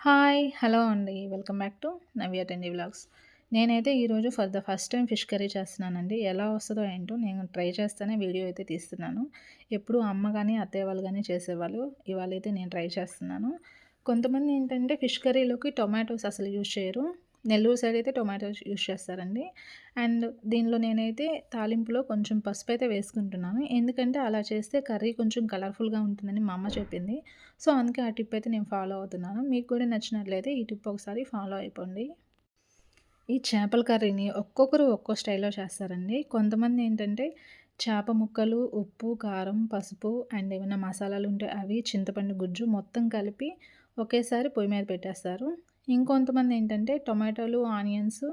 Hi! Hello అండి. Welcome back to Navya Tendi vlogs. నేనైతే ఈరోజు for the first time fish curry చేస్తున్నానండి. ఎలా వస్తదో ఏంటో నేను ట్రై చేస్తేనే వీడియో అయితే తీస్తున్నాను. ఎప్పుడు అమ్మ గాని, అత్తయ్య వాళ్ళు గాని చేసేవాళ్ళు. ఇవాళైతే నేను ట్రై చేస్తున్నాను. కొంతమంది ఏంటంటే ఫిష్ కర్రీలోకి టొమాటోస్ అసలు యూజ్ చేయరు. నెల్లూరు సైడ్ అయితే టొమాటోస్ యూజ్ చేస్తారండి. అండ్ దీనిలో నేనైతే తాలింపులో కొంచెం పసుపైతే వేసుకుంటున్నాను. ఎందుకంటే అలా చేస్తే కర్రీ కొంచెం కలర్‌ఫుల్‌గా ఉంటుందని మా అమ్మ చెప్పింది. సో, అందుకే ఆ టిప్ అయితే నేను ఫాలో అవుతున్నాను. మీకు కూడా నచ్చినట్లయితే ఈ టిప్ ఒకసారి ఫాలో అయిపోండి. ఈ చేపల కర్రీని ఒక్కొక్కరు ఒక్కో స్టైల్‌లో చేస్తారండి. కొంతమంది ఏంటంటే చేప ముక్కలు, ఉప్పు, కారం, పసుపు అండ్ ఏమైనా మసాలాలుంటే అవి, చింతపండు గుజ్జు మొత్తం కలిపి ఒకేసారి పొయ్యి మీద పెట్టేస్తారు. ఇంకొంతమంది ఏంటంటే టొమాటోలు, ఆనియన్స్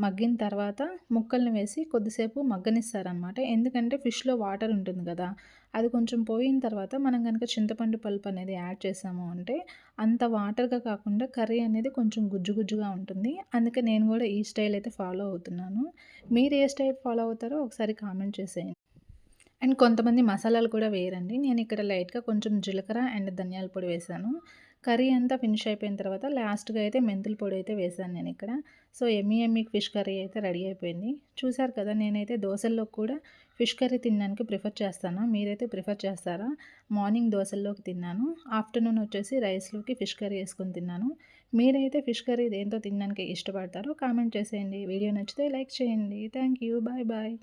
మగ్గిన తర్వాత ముక్కల్ని వేసి కొద్దిసేపు మగ్గనిస్తారనమాట. ఎందుకంటే ఫిష్‌లో వాటర్ ఉంటుంది గదా! అది కొంచెం పోయిన తర్వాత మనం గనక చింతపండు పలుపు అనేది యాడ్ చేసాము అంటే అంత వాటర్‌గా కాకుండా కర్రీ అనేది కొంచెం గుజ్జు గుజ్జుగా ఉంటుంది. అందుకే నేను గూడా ఈ స్టైల్ అయితే ఫాలో అవుతున్నాను. మీరు ఏ స్టైల్ ఫాలో అవుతారో ఒకసారి కామెంట్ చేసేయండి. అండ్ కొంతమంది మసాలాలు కూడా వేయరండి. నేనిక్కడ లైట్‌గా కొంచెం జీలకర్ర అండ్ ధనియాల పొడి వేశాను. కర్రీ అంతా ఫినిష్ అయిపోయిన తర్వాత లాస్ట్‌గా అయితే మెంతుల పొడి అయితే వేశాను నేనిక్కడ. సో, యమ్మీ యమ్మీ ఫిష్ కర్రీ అయితే రెడీ అయిపోయింది. చూసారు కదా! నేనైతే దోసల్లోకి కూడా ఫిష్ కర్రీ తినడానికి ప్రిఫర్ చేస్తాను. మీరైతే ప్రిఫర్ చేస్తారా? మార్నింగ్ దోసల్లోకి తిన్నాను. ఆఫ్టర్‌నూన్ వచ్చేసి రైస్‌లోకి ఫిష్ కర్రీ యేసుకొని తిన్నాను. మీరైతే ఫిష్ కర్రీ దేనితో తినడానికి ఇష్టపడతారో కామెంట్ చేసేయండి. వీడియో నచ్చితే లైక్ చేయండి. Thank you. Bye bye.